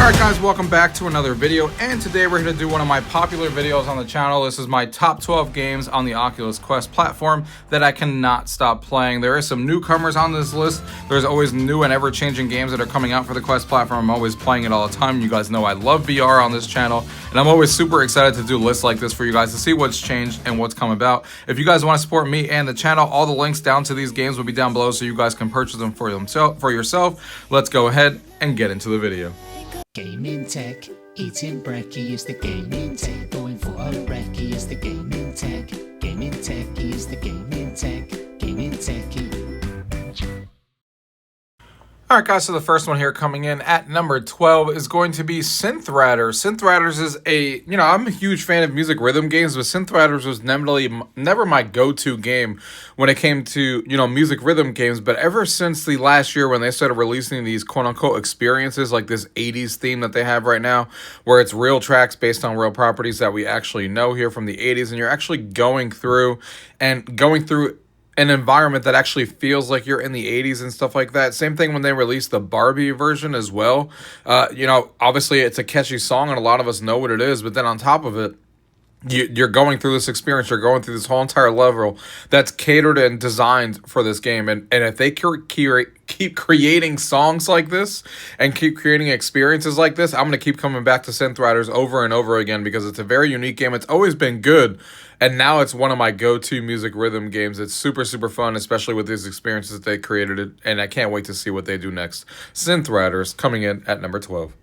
Alright guys, welcome back to another video, and today we're going to do one of my popular videos on the channel. This is my top 12 games on the Oculus Quest platform that I cannot stop playing. There is some newcomers on this list. There's always new and ever-changing games that are coming out for the Quest platform. I'm always playing it all the time. You guys know I love VR on this channel, and I'm always super excited to do lists like this for you guys to see what's changed and what's come about. If you guys want to support me and the channel, all the links down to these games will be down below so you guys can purchase them for yourself. Let's go ahead and get into the video. Gaming tech, eating brekkie is the gaming tech. Going for a brekkie is the gaming tech. Gaming techie is the gaming tech. Gaming techie. Alright guys, so the first one here coming in at number 12 is going to be Synth Riders. Synth Riders is I'm a huge fan of music rhythm games, but Synth Riders was never my go-to game when it came to, music rhythm games. But ever since the last year when they started releasing these quote-unquote experiences, like this 80s theme that they have right now, where it's real tracks based on real properties that we actually know here from the 80s, and you're actually going through an environment that actually feels like you're in the 80s and stuff like that. Same thing when they released the Barbie version as well. Obviously it's a catchy song and a lot of us know what it is, but then on top of it, you're going through this experience, you're going through this whole entire level that's catered and designed for this game. And if they keep creating songs like this and keep creating experiences like this, I'm going to keep coming back to Synth Riders over and over again because it's a very unique game. It's always been good, and now it's one of my go-to music rhythm games. It's super, super fun, especially with these experiences that they created, and I can't wait to see what they do next. Synth Riders coming in at number 12.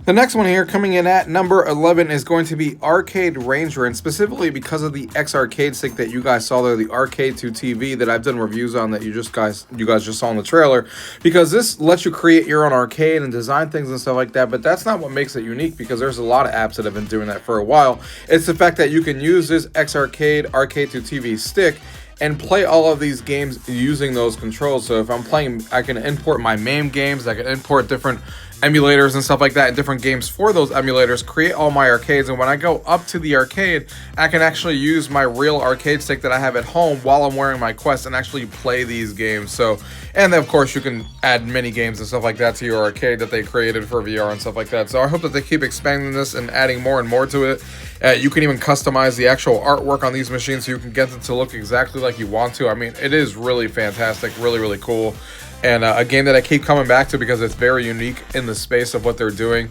The next one here coming in at number 11 is going to be Arcade Ranger, and specifically because of the X arcade stick that you guys saw there, the Arcade to TV that I've done reviews on that you guys just saw in the trailer, because this lets you create your own arcade and design things and stuff like that. But that's not what makes it unique, because there's a lot of apps that have been doing that for a while. It's the fact that you can use this X Arcade to TV stick and play all of these games using those controls. So if I'm playing, I can import my MAME games, I can import different emulators and stuff like that, and different games for those emulators, create all my arcades, and when I go up to the arcade, I can actually use my real arcade stick that I have at home while I'm wearing my Quest and actually play these games. So, and then of course you can add mini games and stuff like that to your arcade that they created for VR and stuff like that. So I hope that they keep expanding this and adding more and more to it. You can even customize the actual artwork on these machines so you can get them to look exactly like you want to. I mean, it is really fantastic, really, really cool. And a game that I keep coming back to because it's very unique in the space of what they're doing.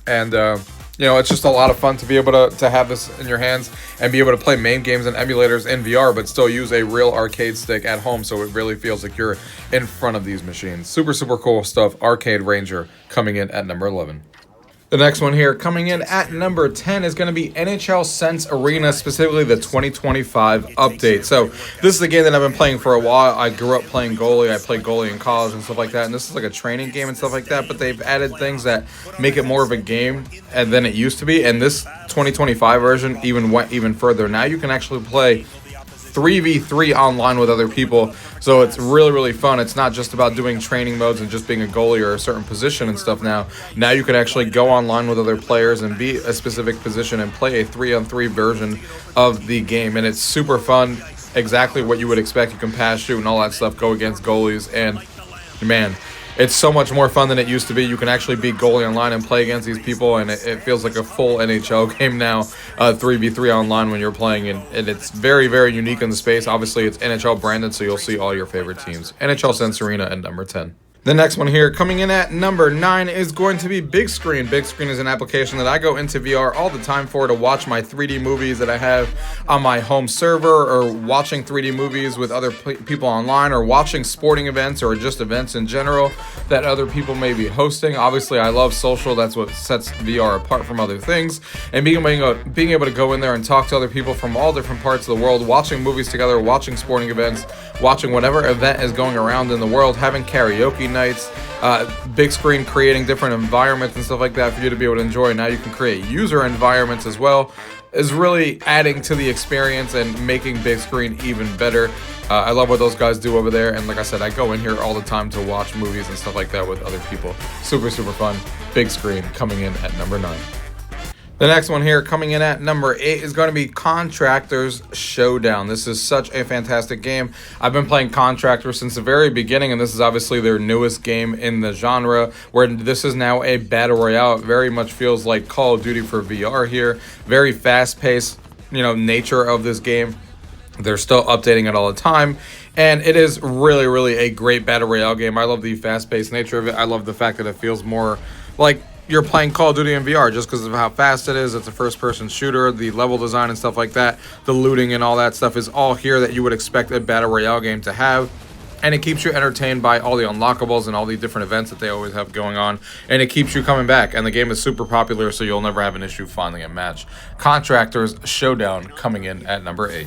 And, it's just a lot of fun to be able to have this in your hands and be able to play MAME games and emulators in VR, but still use a real arcade stick at home, so it really feels like you're in front of these machines. Super, super cool stuff. Arcade Ranger coming in at number 11. The next one here coming in at number 10 is going to be NHL Sense Arena, specifically the 2025 update. So this is a game that I've been playing for a while. I grew up playing goalie. I played goalie in college and stuff like that. And this is like a training game and stuff like that. But they've added things that make it more of a game than it used to be. And this 2025 version even went even further. Now you can actually play 3v3 online with other people, so it's really, really fun. It's not just about doing training modes and just being a goalie or a certain position and stuff. Now you can actually go online with other players and be a specific position and play a 3-on-3 version of the game, and it's super fun. Exactly what you would expect. You can pass, shoot, and all that stuff, go against goalies, and man, it's so much more fun than it used to be. You can actually beat goalie online and play against these people, and it feels like a full NHL game now, 3v3 online when you're playing, and it's very, very unique in the space. Obviously, it's NHL branded, so you'll see all your favorite teams. NHL Sense Arena at number 10. The next one here, coming in at number 9, is going to be Bigscreen. Bigscreen is an application that I go into VR all the time for to watch my 3D movies that I have on my home server, or watching 3D movies with other people online, or watching sporting events or just events in general that other people may be hosting. Obviously, I love social. That's what sets VR apart from other things. And being able to go in there and talk to other people from all different parts of the world, watching movies together, watching sporting events, watching whatever event is going around in the world, having karaoke nights, Bigscreen creating different environments and stuff like that for you to be able to enjoy. Now you can create user environments as well, is really adding to the experience and making Bigscreen even better. I love what those guys do over there, and like I said, I go in here all the time to watch movies and stuff like that with other people. Super, super fun. Bigscreen coming in at number 9. The next one here coming in at number 8 is going to be Contractors Showdown. This is such a fantastic game. I've been playing Contractors since the very beginning, and this is obviously their newest game in the genre, where this is now a battle royale. It very much feels like Call of Duty for VR here. Very fast-paced, nature of this game. They're still updating it all the time, and it is really, really a great battle royale game. I love the fast-paced nature of it. I love the fact that it feels more like you're playing Call of Duty in VR just because of how fast it is. It's a first-person shooter. The level design and stuff like that, the looting and all that stuff is all here that you would expect a battle royale game to have. And it keeps you entertained by all the unlockables and all the different events that they always have going on. And it keeps you coming back. And the game is super popular, so you'll never have an issue finding a match. Contractors Showdown coming in at number 8.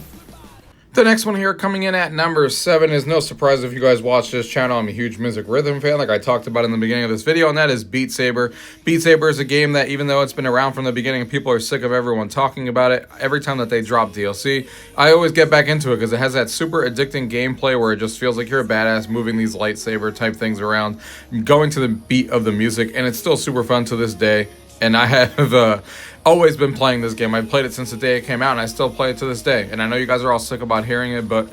The next one here coming in at number 7 is no surprise if you guys watch this channel. I'm a huge music rhythm fan, like I talked about in the beginning of this video, and that is Beat Saber. Beat Saber is a game that, even though it's been around from the beginning, people are sick of everyone talking about it. Every time that they drop DLC, I always get back into it because it has that super addicting gameplay where it just feels like you're a badass moving these lightsaber type things around, going to the beat of the music, and it's still super fun to this day. And I have always been playing this game. I played it since the day it came out, and I still play it to this day. And I know you guys are all sick about hearing it, but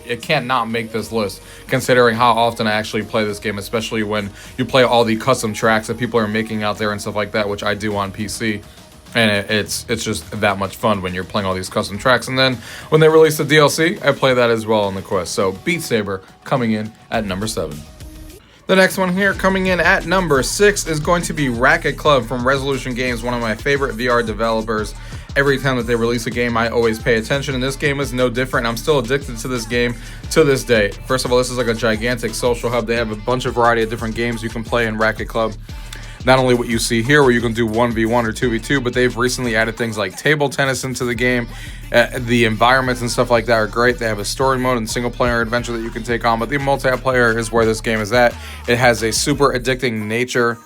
it can't not make this list, considering how often I actually play this game, especially when you play all the custom tracks that people are making out there and stuff like that, which I do on PC. And it's just that much fun when you're playing all these custom tracks. And then when they release the DLC, I play that as well on the Quest. So Beat Saber coming in at number 7. The next one here coming in at number 6 is going to be Racket Club from Resolution Games, one of my favorite VR developers. Every time that they release a game, I always pay attention, and this game is no different. I'm still addicted to this game to this day. First of all, this is like a gigantic social hub. They have a bunch of variety of different games you can play in Racket Club. Not only what you see here where you can do 1v1 or 2v2, but they've recently added things like table tennis into the game. The environments and stuff like that are great. They have a story mode and single player adventure that you can take on, but the multiplayer is where this game is at. It has a super addicting nature.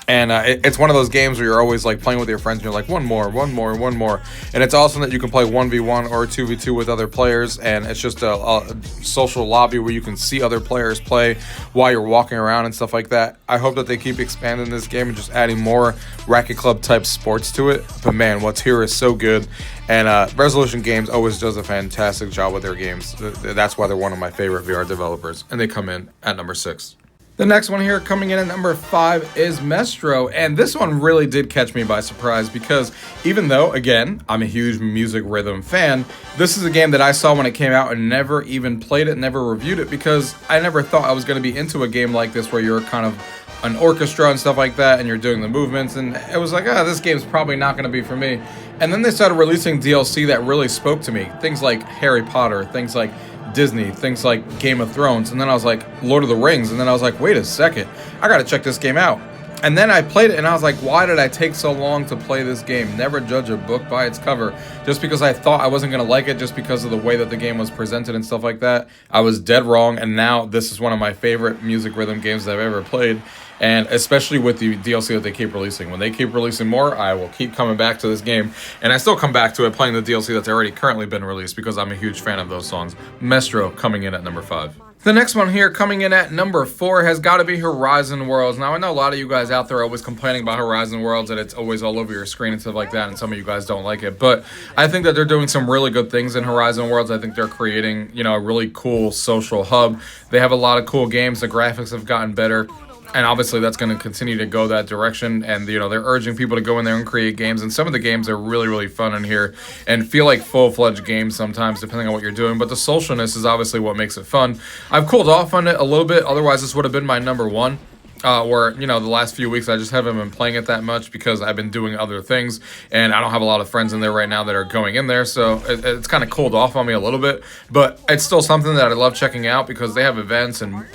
And it's one of those games where you're always like playing with your friends and you're like, one more. And it's awesome that you can play 1v1 or 2v2 with other players. And it's just a social lobby where you can see other players play while you're walking around and stuff like that. I hope that they keep expanding this game and just adding more Racket Club type sports to it. But man, what's here is so good. And Resolution Games always does a fantastic job with their games. That's why they're one of my favorite VR developers. And they come in at number 6. The next one here coming in at number 5 is Maestro, and this one really did catch me by surprise because even though, again, I'm a huge music rhythm fan, this is a game that I saw when it came out and never even played it, never reviewed it, because I never thought I was going to be into a game like this where you're kind of an orchestra and stuff like that and you're doing the movements, and it was like, this game's probably not going to be for me. And then they started releasing DLC that really spoke to me, things like Harry Potter, things like Disney, things like Game of Thrones, and then I was like Lord of the Rings, and then I was like, wait a second, I gotta check this game out. And then I played it and I was like, why did I take so long to play this game? Never judge a book by its cover. Just because I thought I wasn't gonna like it just because of the way that the game was presented and stuff like that, I was dead wrong. And now this is one of my favorite music rhythm games that I've ever played. And especially with the DLC that they keep releasing. When they keep releasing more, I will keep coming back to this game. And I still come back to it playing the DLC that's already currently been released because I'm a huge fan of those songs. Maestro coming in at number 5. The next one here coming in at number 4 has got to be Horizon Worlds. Now, I know a lot of you guys out there are always complaining about Horizon Worlds and it's always all over your screen and stuff like that, and some of you guys don't like it. But I think that they're doing some really good things in Horizon Worlds. I think they're creating, a really cool social hub. They have a lot of cool games. The graphics have gotten better. And obviously that's going to continue to go that direction. And, they're urging people to go in there and create games. And some of the games are really, really fun in here and feel like full-fledged games sometimes, depending on what you're doing. But the socialness is obviously what makes it fun. I've cooled off on it a little bit. Otherwise, this would have been my number 1. Where, the last few weeks I just haven't been playing it that much because I've been doing other things. And I don't have a lot of friends in there right now that are going in there. So it's kind of cooled off on me a little bit. But it's still something that I love checking out because they have events and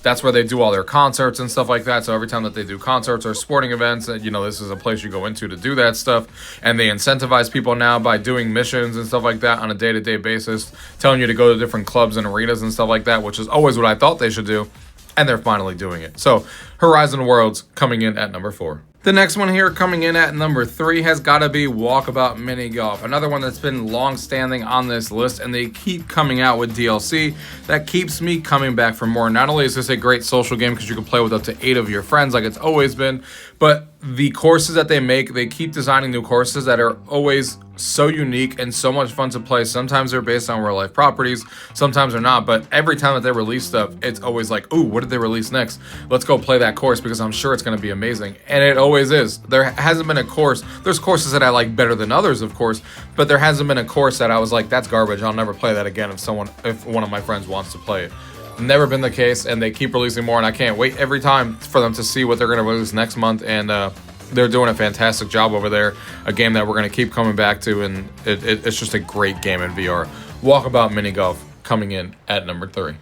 that's where they do all their concerts and stuff like that. So every time that they do concerts or sporting events, this is a place you go into to do that stuff. And they incentivize people now by doing missions and stuff like that on a day-to-day basis, telling you to go to different clubs and arenas and stuff like that, which is always what I thought they should do. And they're finally doing it. So Horizon Worlds coming in at number 4. The next one here coming in at number 3 has got to be Walkabout Mini Golf. Another one that's been long-standing on this list, and they keep coming out with DLC. That keeps me coming back for more. Not only is this a great social game because you can play with up to 8 of your friends like it's always been, but the courses that they make, they keep designing new courses that are always so unique and so much fun to play. Sometimes they're based on real-life properties, sometimes they're not, but every time that they release stuff, it's always like, ooh, what did they release next? Let's go play that course because I'm sure it's going to be amazing. And it always is. There hasn't been a course. There's courses that I like better than others, of course, but there hasn't been a course that I was like, that's garbage. I'll never play that again if one of my friends wants to play it. Never been the case, and they keep releasing more, and I can't wait every time for them to see what they're going to release next month, and they're doing a fantastic job over there. A game that we're going to keep coming back to, and it's just a great game in VR. Walkabout Mini Golf coming in at number 3.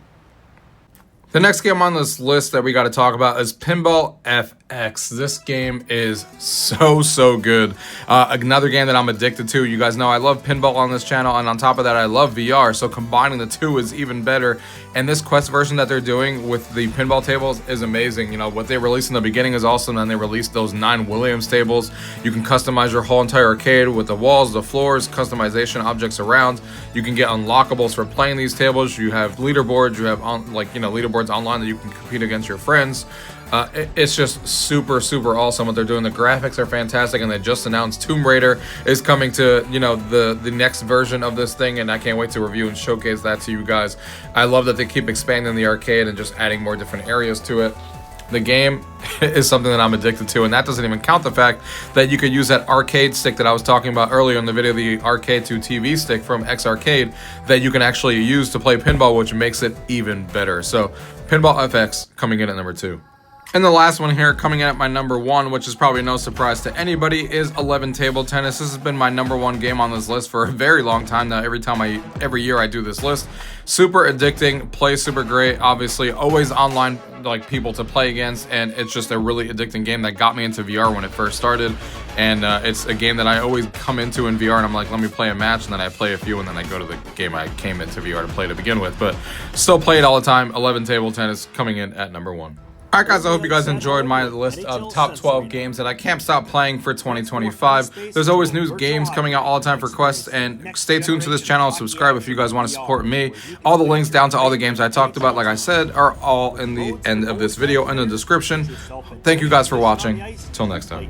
The next game on this list that we got to talk about is Pinball FX. This game is so good. Another game that I'm addicted to. You guys know I love pinball on this channel, and on top of that, I love VR. So combining the two is even better. And this Quest version that they're doing with the pinball tables is amazing. You know, what they released in the beginning is awesome, and they released those 9 Williams tables. You can customize your whole entire arcade with the walls, the floors, customization, objects around. You can get unlockables for playing these tables. You have leaderboards. You have leaderboards online that you can compete against your friends. It's just super awesome what they're doing. The graphics are fantastic, and they just announced Tomb Raider is coming to, you know, the next version of this thing, and I can't wait to review and showcase that to you guys. I love that they keep expanding the arcade and just adding more different areas to it. The game is something that I'm addicted to, and that doesn't even count the fact that you could use that arcade stick that I was talking about earlier in the video, the arcade to TV stick from X Arcade, that you can actually use to play pinball, which makes it even better. So Pinball FX coming in at number 2. And the last one here coming in at my number 1, which is probably no surprise to anybody, is 11 Table Tennis. This has been my number 1 game on this list for a very long time now. Every year I do this list. Super addicting, plays super great, obviously always online like people to play against, and it's just a really addicting game that got me into VR when it first started. And it's a game that I always come into in VR, and I'm like, let me play a match, and then I play a few, and then I go to the game I came into VR to play to begin with. But still play it all the time. 11 Table Tennis coming in at number 1. Alright guys, I hope you guys enjoyed my list of top 12 games that I can't stop playing for 2025. There's always new games coming out all the time for Quest, and stay tuned to this channel and subscribe if you guys want to support me. All the links down to all the games I talked about, like I said, are all in the end of this video in the description. Thank you guys for watching. Till next time.